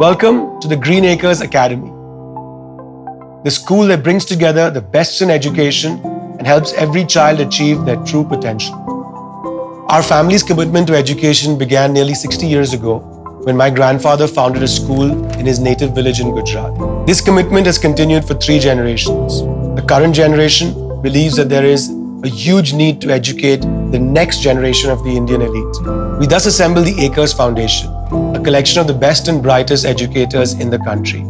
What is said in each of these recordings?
Welcome to the Green Acres Academy, the school that brings together the best in education and helps every child achieve their true potential. Our family's commitment to education began nearly 60 years ago when my grandfather founded a school in his native village in Gujarat. This commitment has continued for 3 generations. The current generation believes that there is a huge need to educate the next generation of the Indian elite. We thus assembled the Acres Foundation, a collection of the best and brightest educators in the country.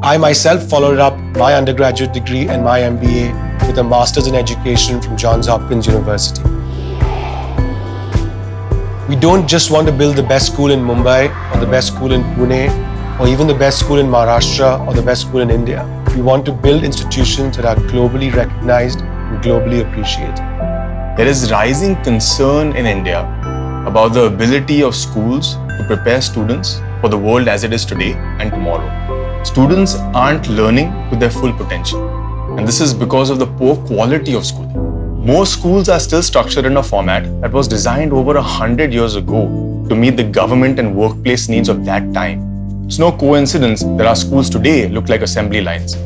I myself followed up my undergraduate degree and my MBA with a Master's in Education from Johns Hopkins University. We don't just want to build the best school in Mumbai or the best school in Pune or even the best school in Maharashtra or the best school in India. We want to build institutions that are globally recognized and globally appreciated. There is rising concern in India about the ability of schools to prepare students for the world as it is today and tomorrow. Students aren't learning to their full potential, and this is because of the poor quality of schooling. Most schools are still structured in a format that was designed over 100 years ago to meet the government and workplace needs of that time. It's no coincidence that our schools today look like assembly lines.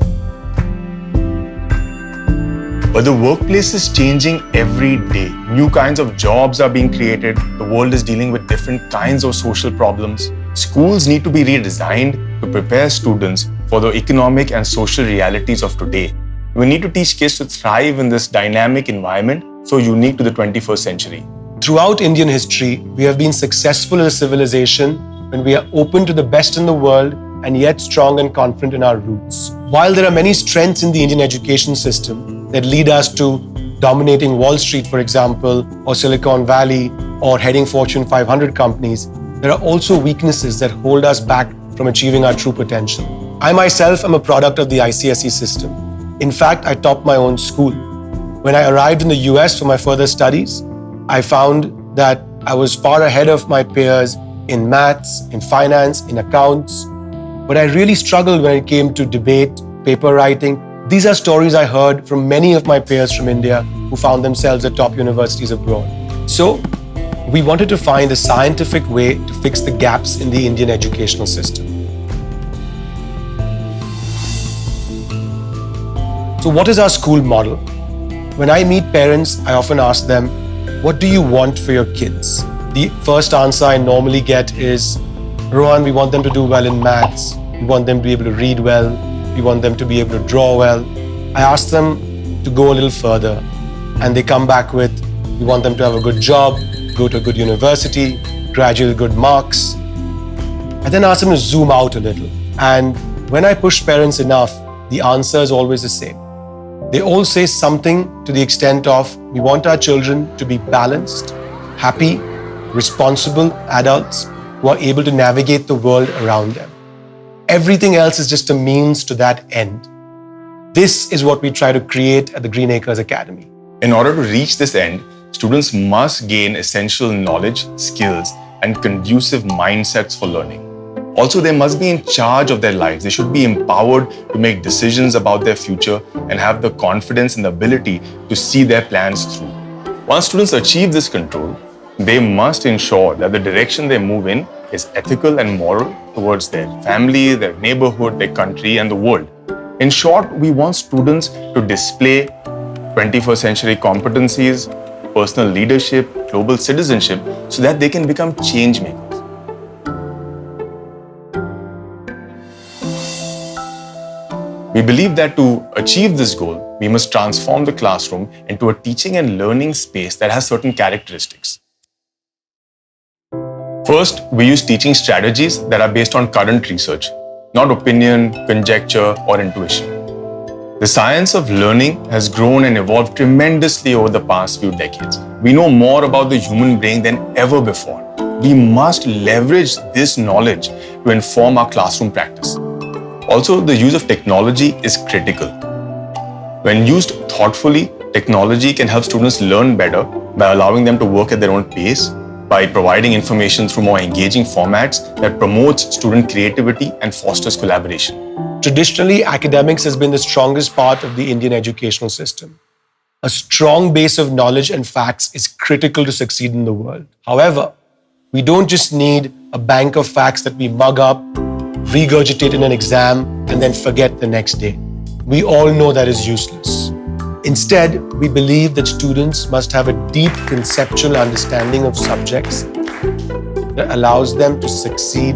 But the workplace is changing every day. New kinds of jobs are being created. The world is dealing with different kinds of social problems. Schools need to be redesigned to prepare students for the economic and social realities of today. We need to teach kids to thrive in this dynamic environment so unique to the 21st century. Throughout Indian history, we have been successful as a civilization when we are open to the best in the world and yet strong and confident in our roots. While there are many strengths in the Indian education system that lead us to dominating Wall Street, for example, or Silicon Valley, or heading Fortune 500 companies, there are also weaknesses that hold us back from achieving our true potential. I myself am a product of the ICSE system. In fact, I topped my own school. When I arrived in the US for my further studies, I found that I was far ahead of my peers in maths, in finance, in accounts. But I really struggled when it came to debate, paper writing. These are stories I heard from many of my peers from India who found themselves at top universities abroad. So, we wanted to find a scientific way to fix the gaps in the Indian educational system. So what is our school model? When I meet parents, I often ask them, what do you want for your kids? The first answer I normally get is, Rohan, we want them to do well in maths. We want them to be able to read well. We want them to be able to draw well. I ask them to go a little further, and they come back with, we want them to have a good job, go to a good university, graduate with good marks. I then ask them to zoom out a little. And when I push parents enough, the answer is always the same. They all say something to the extent of, we want our children to be balanced, happy, responsible adults who are able to navigate the world around them. Everything else is just a means to that end. This is what we try to create at the Green Acres Academy. In order to reach this end, students must gain essential knowledge, skills, and conducive mindsets for learning. Also, they must be in charge of their lives. They should be empowered to make decisions about their future and have the confidence and the ability to see their plans through. Once students achieve this control, they must ensure that the direction they move in is ethical and moral towards their family, their neighborhood, their country, and the world. In short, we want students to display 21st century competencies, personal leadership, global citizenship, so that they can become change makers. We believe that to achieve this goal, we must transform the classroom into a teaching and learning space that has certain characteristics. First, we use teaching strategies that are based on current research, not opinion, conjecture, or intuition. The science of learning has grown and evolved tremendously over the past few decades. We know more about the human brain than ever before. We must leverage this knowledge to inform our classroom practice. Also, the use of technology is critical. When used thoughtfully, technology can help students learn better by allowing them to work at their own pace, by providing information through more engaging formats that promotes student creativity and fosters collaboration. Traditionally, academics has been the strongest part of the Indian educational system. A strong base of knowledge and facts is critical to succeed in the world. However, we don't just need a bank of facts that we mug up regurgitate in an exam, and then forget the next day. We all know that is useless. Instead, we believe that students must have a deep conceptual understanding of subjects that allows them to succeed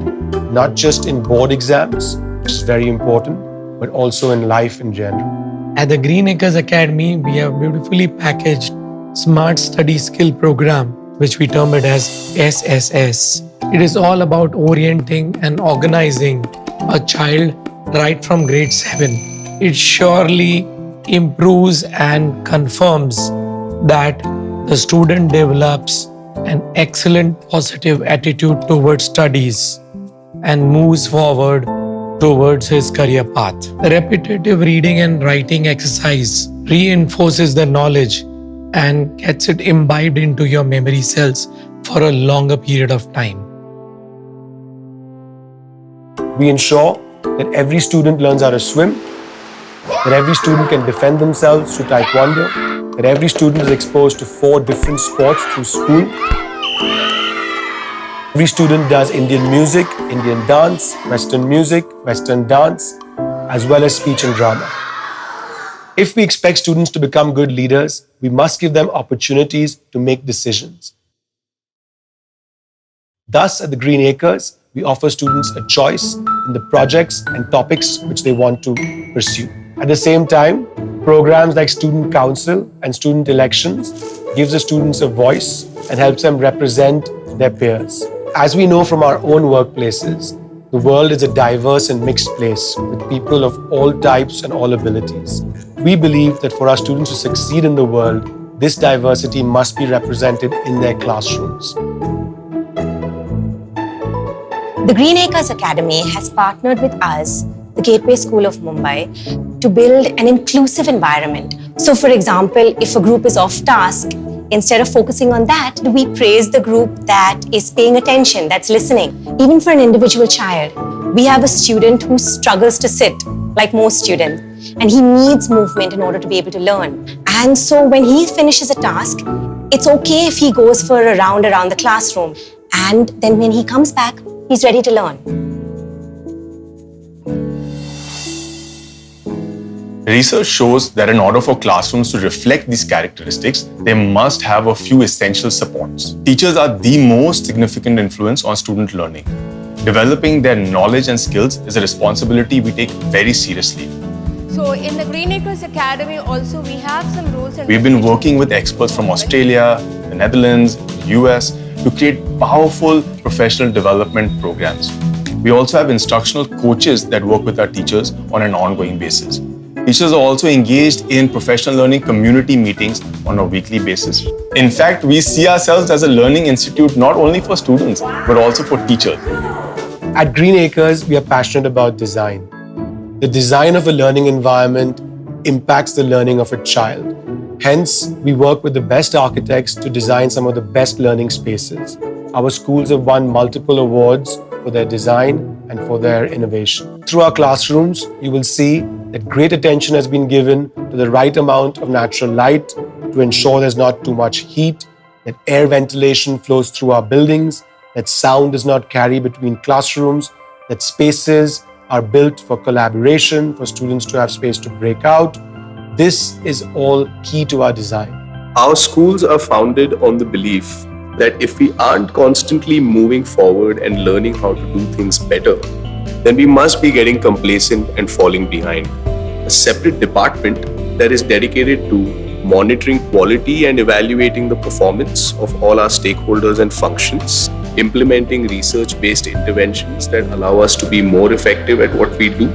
not just in board exams, which is very important, but also in life in general. At the Green Acres Academy, we have beautifully packaged Smart Study Skill Program, which we term it as SSS. It is all about orienting and organizing a child right from grade 7. It surely improves and confirms that the student develops an excellent positive attitude towards studies and moves forward towards his career path. The repetitive reading and writing exercise reinforces the knowledge and gets it imbibed into your memory cells for a longer period of time. We ensure that every student learns how to swim, that every student can defend themselves through taekwondo, that every student is exposed to 4 different sports through school. Every student does Indian music, Indian dance, Western music, Western dance, as well as speech and drama. If we expect students to become good leaders, we must give them opportunities to make decisions. Thus, at the Green Acres, we offer students a choice in the projects and topics which they want to pursue. At the same time, programs like Student Council and Student Elections gives the students a voice and helps them represent their peers. As we know from our own workplaces, the world is a diverse and mixed place with people of all types and all abilities. We believe that for our students to succeed in the world, this diversity must be represented in their classrooms. The Green Acres Academy has partnered with us, the Gateway School of Mumbai, to build an inclusive environment. So, for example, if a group is off task, instead of focusing on that, we praise the group that is paying attention, that's listening. Even for an individual child, we have a student who struggles to sit, like most students, and he needs movement in order to be able to learn. And so when he finishes a task, it's okay if he goes for a round around the classroom. And then when he comes back, he's ready to learn. Research shows that in order for classrooms to reflect these characteristics, they must have a few essential supports. Teachers are the most significant influence on student learning. Developing their knowledge and skills is a responsibility we take very seriously. So in the Green Acres Academy also we have some rules and We've been working with experts from Australia, the Netherlands, the US to create powerful professional development programs. We also have instructional coaches that work with our teachers on an ongoing basis. Teachers are also engaged in professional learning community meetings on a weekly basis. In fact, we see ourselves as a learning institute not only for students, but also for teachers. At Green Acres, we are passionate about design. The design of a learning environment impacts the learning of a child. Hence, we work with the best architects to design some of the best learning spaces. Our schools have won multiple awards for their design and for their innovation. Through our classrooms, you will see that great attention has been given to the right amount of natural light to ensure there's not too much heat, that air ventilation flows through our buildings, that sound does not carry between classrooms, that spaces are built for collaboration, for students to have space to break out. This is all key to our design. Our schools are founded on the belief that if we aren't constantly moving forward and learning how to do things better, then we must be getting complacent and falling behind. A separate department that is dedicated to monitoring quality and evaluating the performance of all our stakeholders and functions, implementing research-based interventions that allow us to be more effective at what we do,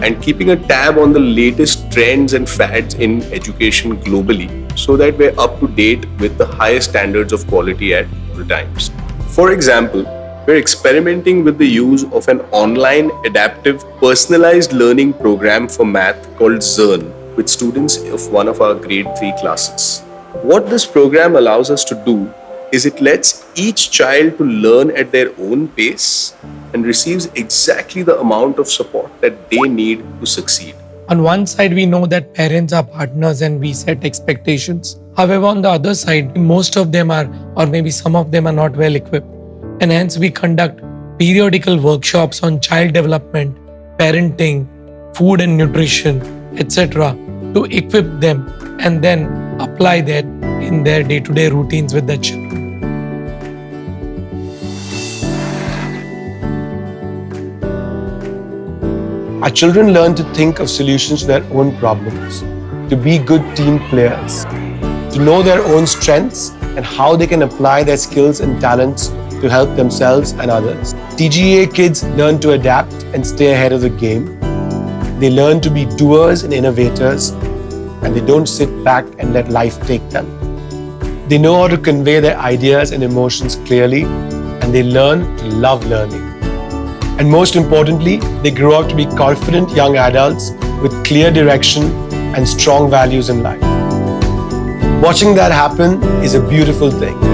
and keeping a tab on the latest trends and fads in education globally so that we're up to date with the highest standards of quality at all times. For example, we're experimenting with the use of an online adaptive personalized learning program for math called Zern with students of one of our grade 3 classes. What this program allows us to do is it lets each child to learn at their own pace and receives exactly the amount of support that they need to succeed. On one side, we know that parents are partners and we set expectations. However, on the other side, most of them are, or maybe some of them are not well equipped. And hence we conduct periodical workshops on child development, parenting, food and nutrition, etc., to equip them and then apply that in their day-to-day routines with their children. Our children learn to think of solutions to their own problems, to be good team players, to know their own strengths and how they can apply their skills and talents to help themselves and others. TGA kids learn to adapt and stay ahead of the game. They learn to be doers and innovators, and they don't sit back and let life take them. They know how to convey their ideas and emotions clearly, and they learn to love learning. And most importantly, they grow up to be confident young adults with clear direction and strong values in life. Watching that happen is a beautiful thing.